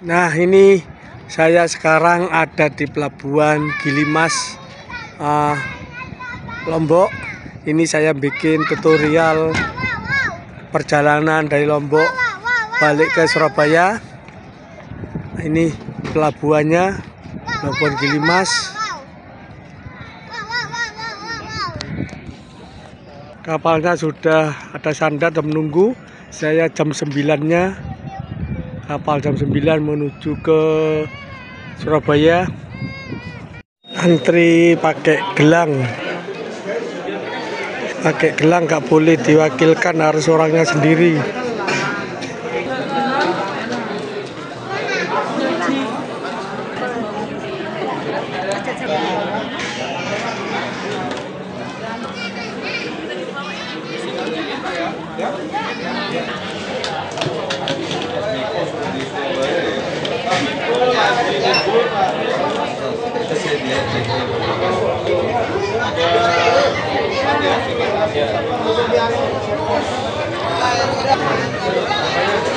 Nah, ini saya sekarang ada di Pelabuhan Gilimas, Lombok. Ini saya bikin tutorial perjalanan dari Lombok balik ke Surabaya. Ini pelabuhannya, Pelabuhan Gilimas. Kapalnya sudah ada sandar dan menunggu. Saya jam 9-nya, kapal jam 9 menuju ke Surabaya. Antri pakai gelang. Pakai gelang nggak boleh diwakilkan, harus orangnya sendiri.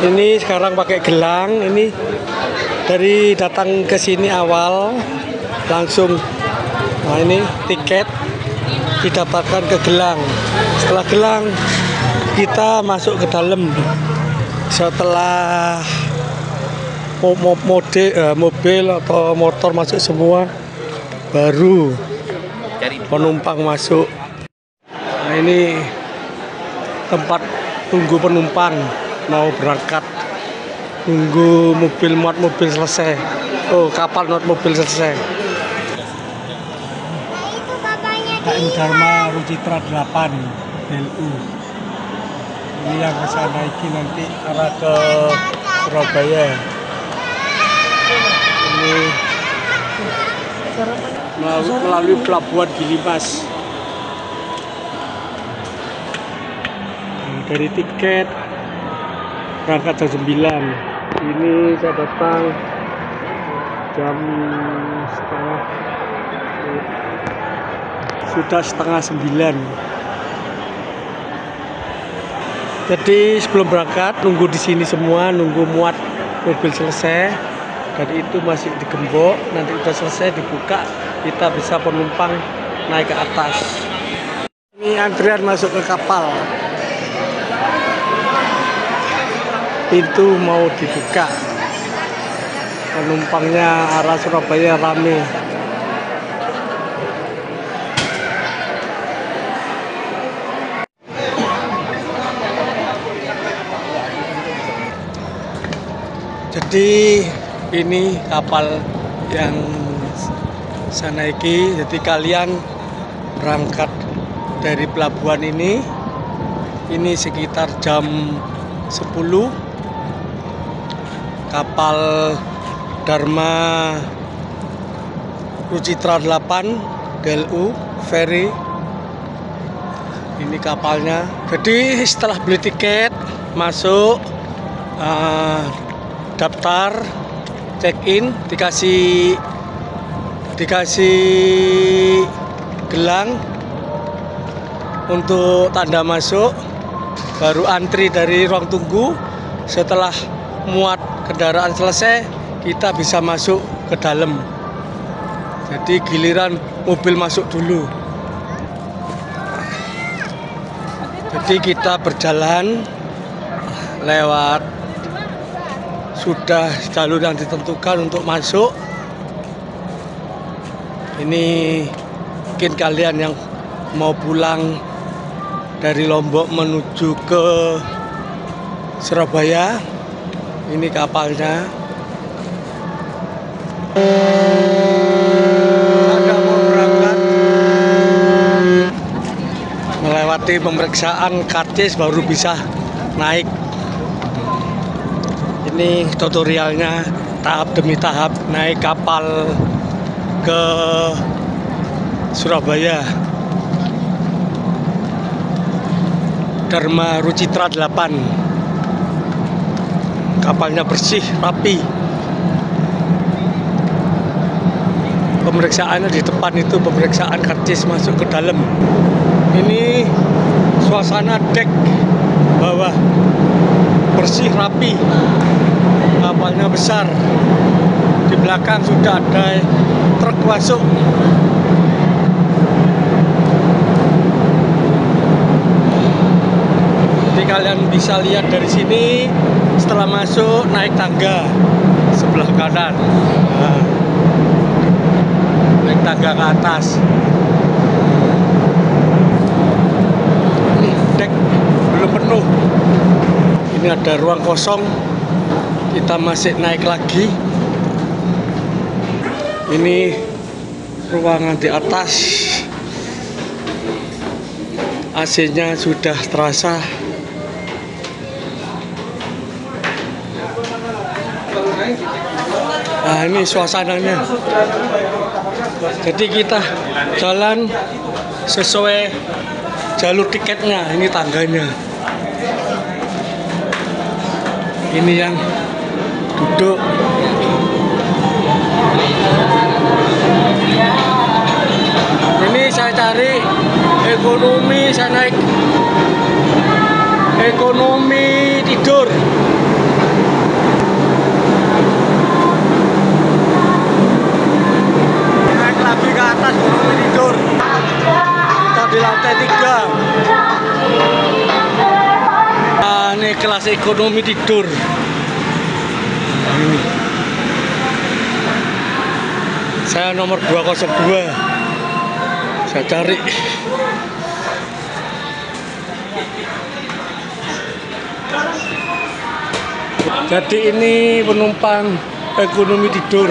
Ini sekarang pakai gelang. Ini dari datang ke sini awal langsung. Nah, ini tiket didapatkan ke gelang. Setelah gelang kita masuk ke dalam. Setelah mobil atau motor masuk semua, baru penumpang masuk. Nah, ini tempat tunggu penumpang mau berangkat, nunggu mobil muat mobil selesai. Oh, kapal muat mobil selesai. KM Dharma Rucitra 8 DLU. Ini yang ke sana iki nanti arah ke Surabaya. Ini melalui Pelabuhan Gilimas. Nah, dari tiket berangkat jam 9. Ini saya datang jam setengah 9. Jadi sebelum berangkat nunggu di sini semua, nunggu muat mobil selesai. Dari itu masih digembok, nanti udah selesai dibuka, kita bisa penumpang naik ke atas. Ini antrian masuk ke kapal. Pintu mau dibuka, penumpangnya arah Surabaya rame. Jadi ini kapal yang saya naiki. Jadi kalian berangkat dari pelabuhan ini sekitar jam 10. Kapal Dharma Rucitra 8 DLU ferry. Ini kapalnya. Jadi setelah beli tiket masuk, daftar, check in, dikasih gelang untuk tanda masuk, baru antri dari ruang tunggu. Setelah muat kendaraan selesai, kita bisa masuk ke dalam. Jadi giliran mobil masuk dulu. Jadi kita berjalan lewat sudah jalur yang ditentukan untuk masuk. Ini mungkin kalian yang mau pulang dari Lombok menuju ke Surabaya, ini kapalnya. Anda mau berangkat, melewati pemeriksaan karcis baru bisa naik. Ini tutorialnya tahap demi tahap naik kapal ke Surabaya. Dharma Rucitra 8. Kapalnya bersih, rapi. Pemeriksaannya di depan itu, pemeriksaan karcis masuk ke dalam. Ini suasana dek bawah bersih, rapi. kapalnya besar. Di belakang sudah ada truk masuk. Jadi kalian bisa lihat dari sini, setelah masuk naik tangga sebelah kanan. Nah, naik tangga ke atas. Ini dek belum penuh. Ini ada ruang kosong. Kita masih naik lagi. Ini ruangan di atas. AC-nya sudah terasa. Nah, ini suasananya. Jadi kita jalan sesuai jalur tiketnya. Ini tangganya. Ini yang duduk. Ini saya cari ekonomi, saya naik ekonomi tidur. Naik lagi ke atas ekonomi tidur. Kita di lantai 3. Nah, ini kelas ekonomi tidur. Ini. Saya nomor 202. Saya cari. Jadi ini penumpang ekonomi tidur.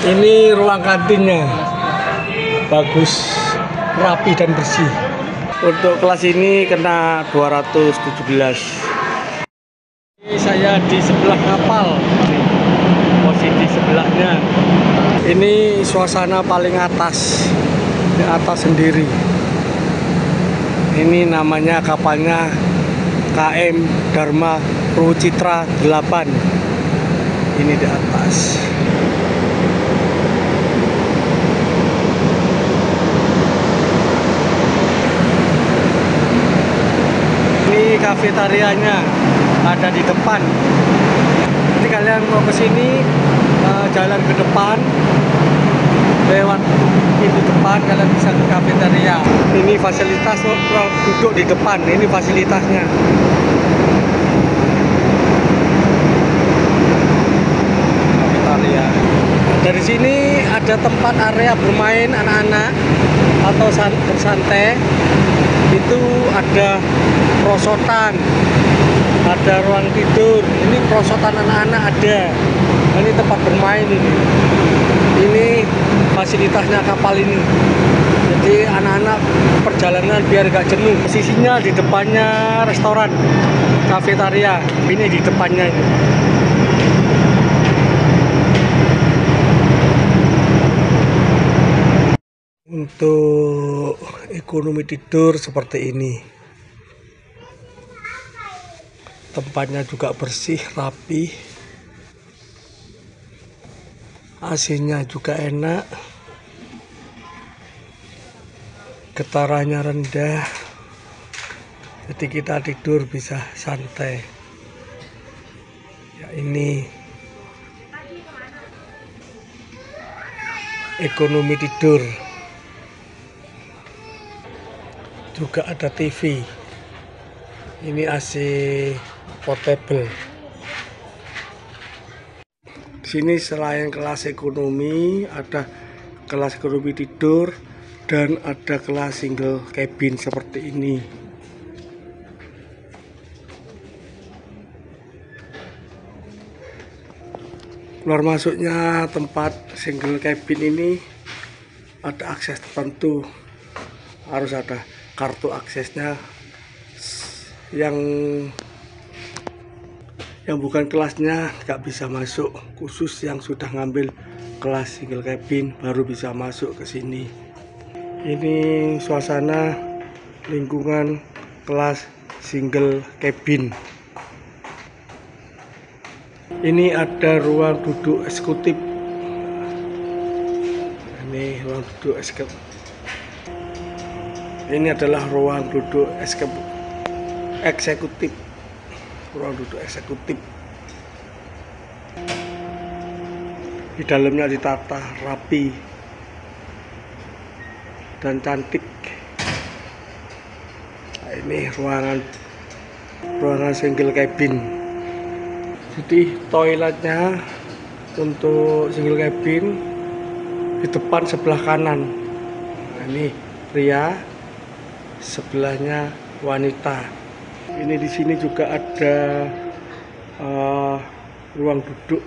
Ini ruang kantinnya. Bagus, rapi dan bersih. Untuk kelas ini kena 217. Ini saya di sebelah kapal. Posisi sebelahnya. Ini suasana paling atas. Di atas sendiri. Ini namanya kapalnya KM Dharma Rucitra 8. Ini di atas. Ini kafetarianya ada di depan. Ini kalian mau ke sini, jalan ke depan, lewat pintu depan kalian bisa ke kafetaria. Ini fasilitas duduk di depan. Ini fasilitasnya. Kafetaria. Dari sini ada tempat area bermain anak-anak atau bersantai. Itu ada perosotan, ada ruang tidur. Ini perosotan anak-anak ada. Ini tempat bermain ini. Ini fasilitasnya kapal ini. Jadi anak-anak perjalanan biar gak jenuh. Posisinya di depannya restoran, kafetaria. Ini di depannya ini. Untuk ekonomi tidur seperti ini. Tempatnya juga bersih, rapi. AC-nya juga enak. Getarannya rendah. Jadi kita tidur bisa santai. Ya, ini ekonomi tidur. Juga ada TV. Ini AC portable. Di sini selain kelas ekonomi, ada kelas ekonomi tidur dan ada kelas single cabin seperti ini. Keluar masuknya tempat single cabin ini ada akses tertentu. Harus ada kartu aksesnya. Yang bukan kelasnya nggak bisa masuk, khusus yang sudah ngambil kelas single cabin baru bisa masuk ke sini. Ini suasana lingkungan kelas single cabin. Ini ada ruang duduk eksekutif. Ini ruang duduk eksekutif. Ini adalah ruang duduk eksekutif. Ruang duduk eksekutif. Di dalamnya ditata rapi dan cantik. Nah, ini ruangan single cabin. Jadi toiletnya untuk single cabin di depan sebelah kanan. Nah, ini pria, sebelahnya wanita. Ini di sini juga ada ruang duduk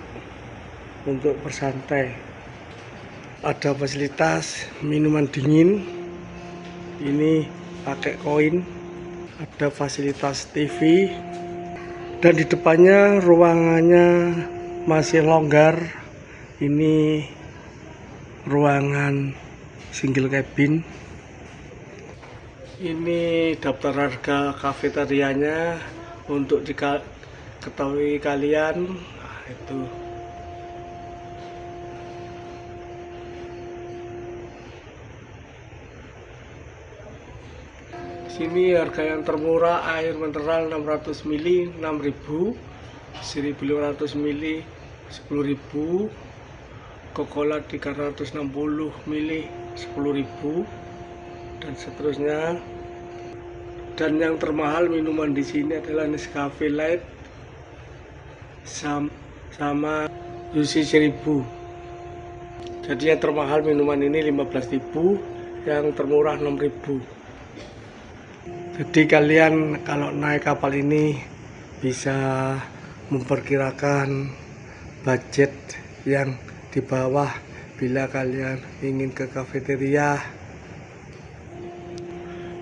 untuk bersantai. Ada fasilitas minuman dingin. Ini pakai koin. Ada fasilitas TV. Dan di depannya ruangannya masih longgar. Ini ruangan single cabin. Ini daftar harga kafeterianya untuk diketahui kalian. Nah, itu. Sini harga yang termurah air mineral 600 ml 6.000, 1.500 ml 10.000, Coca-Cola 360 ml 10.000 dan seterusnya. Dan yang termahal minuman di sini adalah Nescafe Light sama Juicy 1000. Jadi yang termahal minuman ini 15.000, yang termurah 6.000. Jadi kalian kalau naik kapal ini bisa memperkirakan budget yang di bawah bila kalian ingin ke kafeteria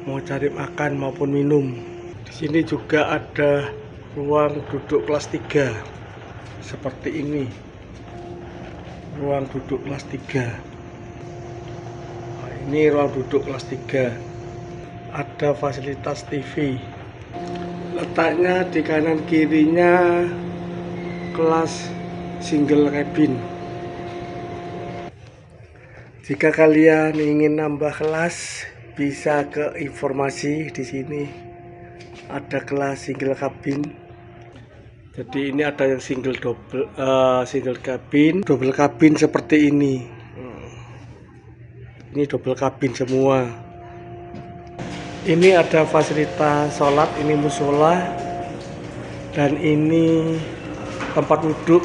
mau cari makan maupun minum. Di sini juga ada ruang duduk kelas 3 seperti ini. Ruang duduk kelas 3. Nah, ini ruang duduk kelas 3. Ada fasilitas TV. Letaknya di kanan kirinya kelas single cabin. Jika kalian ingin nambah kelas, bisa ke informasi di sini. Ada kelas single cabin. Jadi ini ada yang single cabin, double cabin seperti ini. Ini double cabin semua. Ini ada fasilitas sholat, ini musola, dan ini tempat duduk.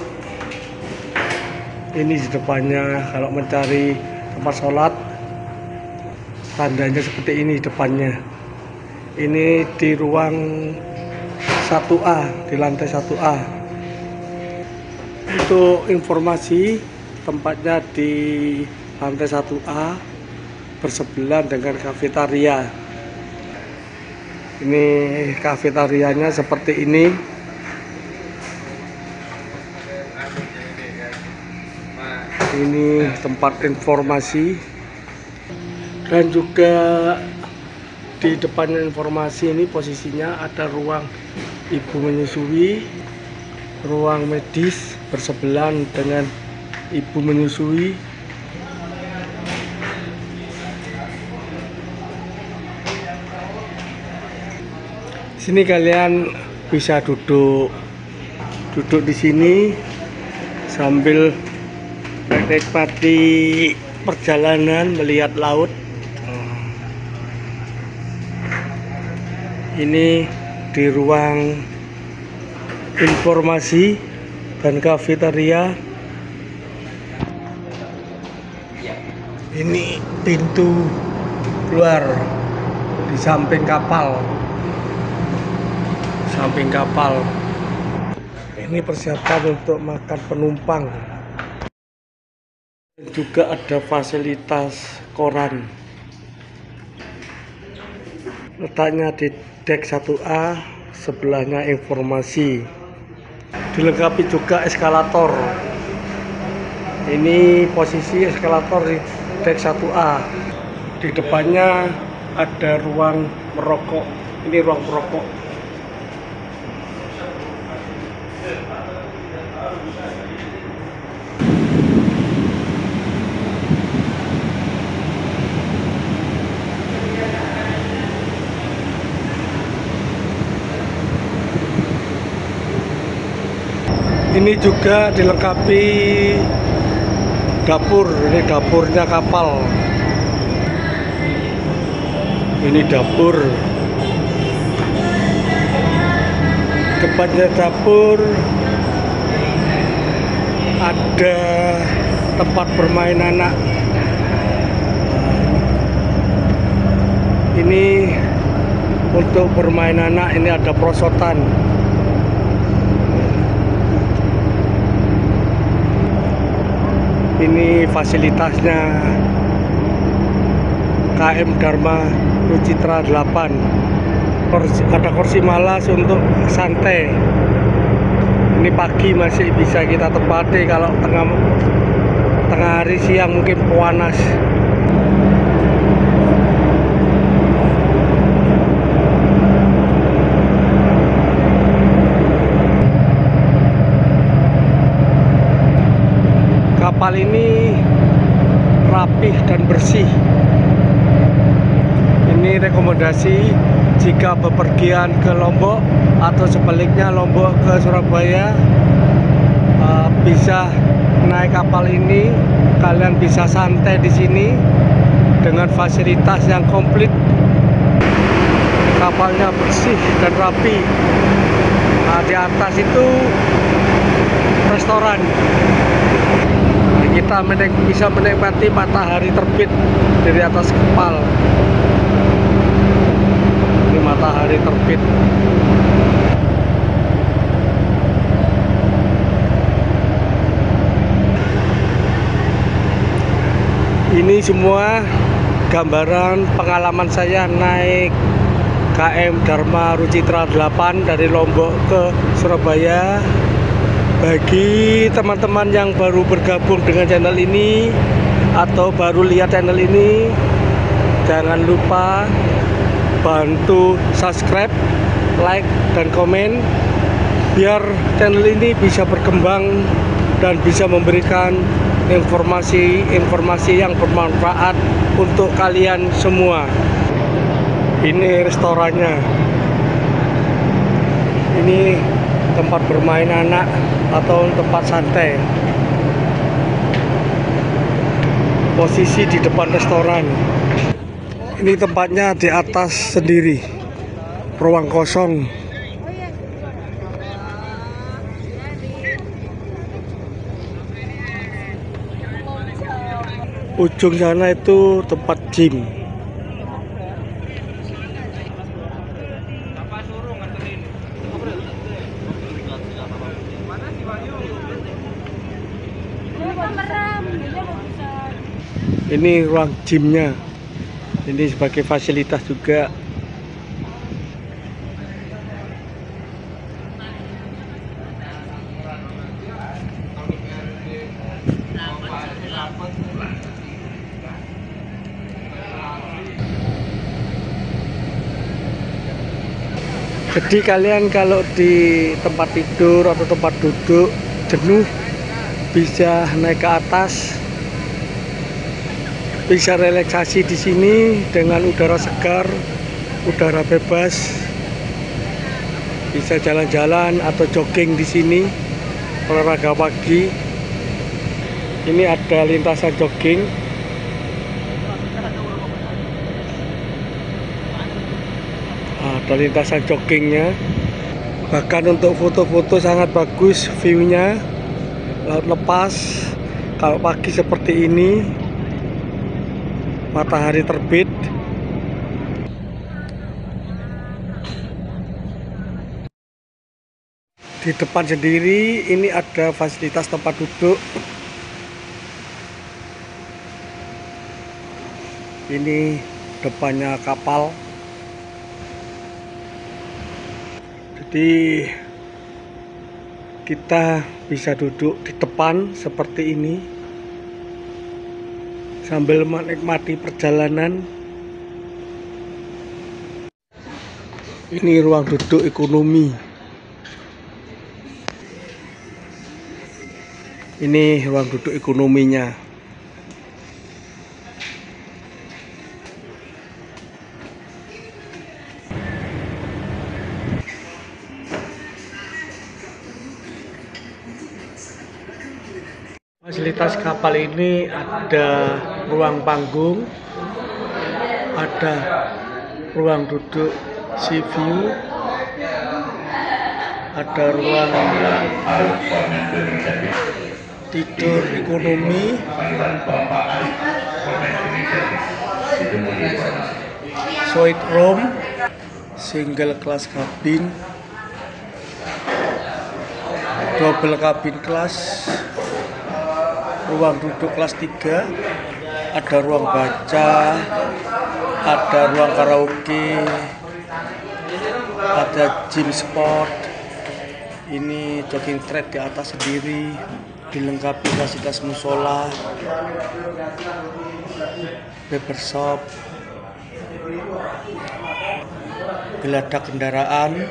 Ini di depannya kalau mencari tempat sholat, tandanya seperti ini depannya. Ini di ruang 1A, di lantai 1A. Untuk informasi, tempatnya di lantai 1A bersebelahan dengan kafetaria. Ini kafetarianya seperti ini. Ini tempat informasi. Dan juga di depan informasi ini posisinya ada ruang ibu menyusui, ruang medis bersebelahan dengan ibu menyusui. Sini kalian bisa duduk di sini sambil menikmati perjalanan melihat laut. Ini di ruang informasi dan kafetaria. Ini pintu keluar di samping kapal. Ini persiapan untuk makan penumpang. Juga ada fasilitas koran. Letaknya di dek 1A, sebelahnya informasi. Dilengkapi juga eskalator. Ini posisi eskalator di dek 1A. Di depannya ada ruang merokok. Ini ruang merokok. Ini juga dilengkapi dapur. Ini dapurnya kapal. Ini dapur. Depannya dapur ada tempat bermain anak. Ini untuk bermain anak, ini ada perosotan. Ini fasilitasnya KM Dharma Rucitra 8. Ada kursi malas untuk santai. Ini pagi masih bisa kita tempati, kalau tengah hari siang mungkin panas. Kapal ini rapih dan bersih. Ini rekomendasi jika bepergian ke Lombok atau sebaliknya Lombok ke Surabaya, bisa naik kapal ini. Kalian bisa santai di sini dengan fasilitas yang komplit. Kapalnya bersih dan rapi. Nah, di atas itu restoran. Kita bisa menikmati matahari terbit dari atas kapal. Ini matahari terbit. Ini semua gambaran pengalaman saya naik KM Dharma Rucitra 8 dari Lombok ke Surabaya. Bagi teman-teman yang baru bergabung dengan channel ini atau baru lihat channel ini, jangan lupa bantu subscribe, like, dan komen biar channel ini bisa berkembang dan bisa memberikan informasi-informasi yang bermanfaat untuk kalian semua. Ini restorannya. Ini tempat bermain anak atau tempat santai. Posisi di depan restoran. Ini tempatnya di atas sendiri, ruang kosong. Ujung sana itu tempat gym. Ini ruang gymnya. Ini sebagai fasilitas juga. Jadi kalian kalau di tempat tidur atau tempat duduk jenuh, bisa naik ke atas, bisa relaksasi di sini dengan udara segar, udara bebas. Bisa jalan-jalan atau jogging di sini, olahraga pagi. Ini ada lintasan jogging. Ada lintasan joggingnya. Bahkan untuk foto-foto sangat bagus view-nya. Laut lepas. Kalau pagi seperti ini, matahari terbit. Di depan sendiri ini ada fasilitas tempat duduk. Ini depannya kapal. Jadi kita bisa duduk di depan seperti ini sambil menikmati perjalanan. Ini ruang duduk ekonomi. Ini ruang duduk ekonominya. fasilitas kapal ini ada ruang panggung, ada ruang duduk sea view, ada ruang tidur ekonomi, suite room, single class cabin, double cabin class, ruang duduk kelas 3, ada ruang baca, ada ruang karaoke, ada gym sport, ini jogging track di atas sendiri, dilengkapi fasilitas musola, barbershop, geladak kendaraan,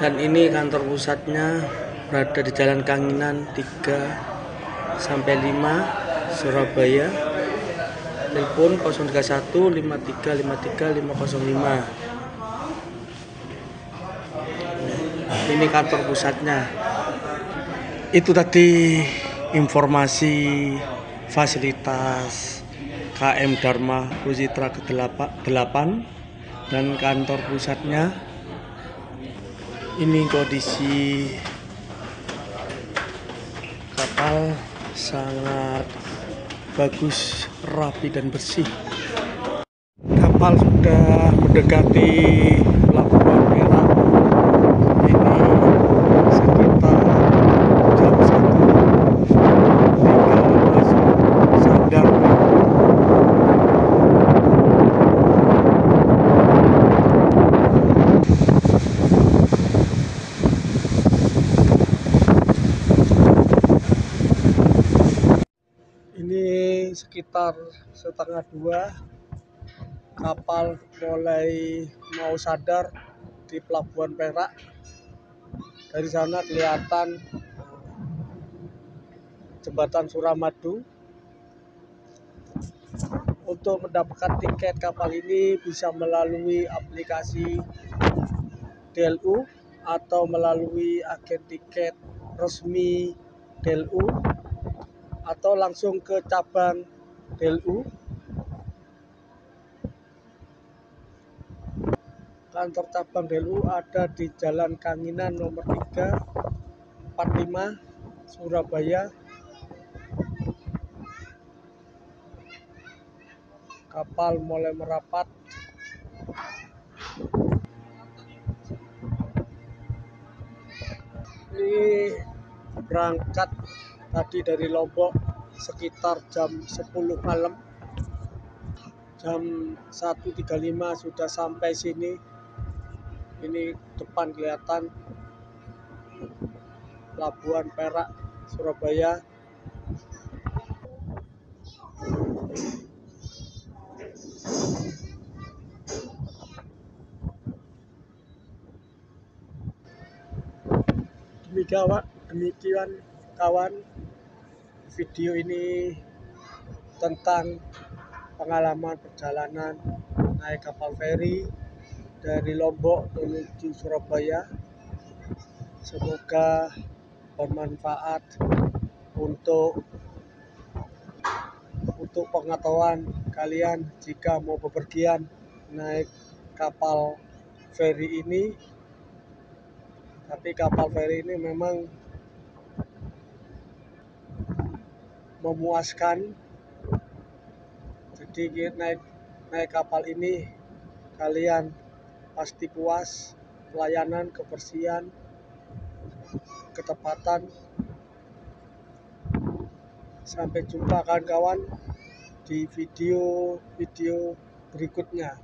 dan ini kantor pusatnya berada di Jalan Kanginan 3 sampai 5 Surabaya. Telepon 031 53 53 505. Ini kantor pusatnya. Itu tadi informasi fasilitas KM Dharma Pusitra ke-8 dan kantor pusatnya. Ini kondisi kapal sangat bagus, rapi dan bersih. Kapal sudah mendekati Pelabuhan Merak. Ini sekitar jam 1 tinggal masuk sandar. Ini sekitar 1:30 kapal mulai mau sadar di Pelabuhan Perak. Dari sana kelihatan jembatan Suramadu. Untuk mendapatkan tiket kapal ini bisa melalui aplikasi DLU atau melalui agen tiket resmi DLU atau langsung ke cabang DLU. Kantor cabang DLU ada di Jalan Kanginan nomor 3, 45, Surabaya. Kapal mulai merapat. Ini berangkat tadi dari Lombok sekitar jam 10 malam. Jam 1:35 sudah sampai sini. Ini depan kelihatan Pelabuhan Perak, Surabaya. Demikian kawan, video ini tentang pengalaman perjalanan naik kapal feri dari Lombok menuju Surabaya. Semoga bermanfaat untuk pengetahuan kalian jika mau bepergian naik kapal feri ini. Tapi kapal feri ini memang memuaskan. Jadi naik kapal ini kalian pasti puas, pelayanan, kebersihan, ketepatan. Sampai jumpa kawan-kawan di video berikutnya.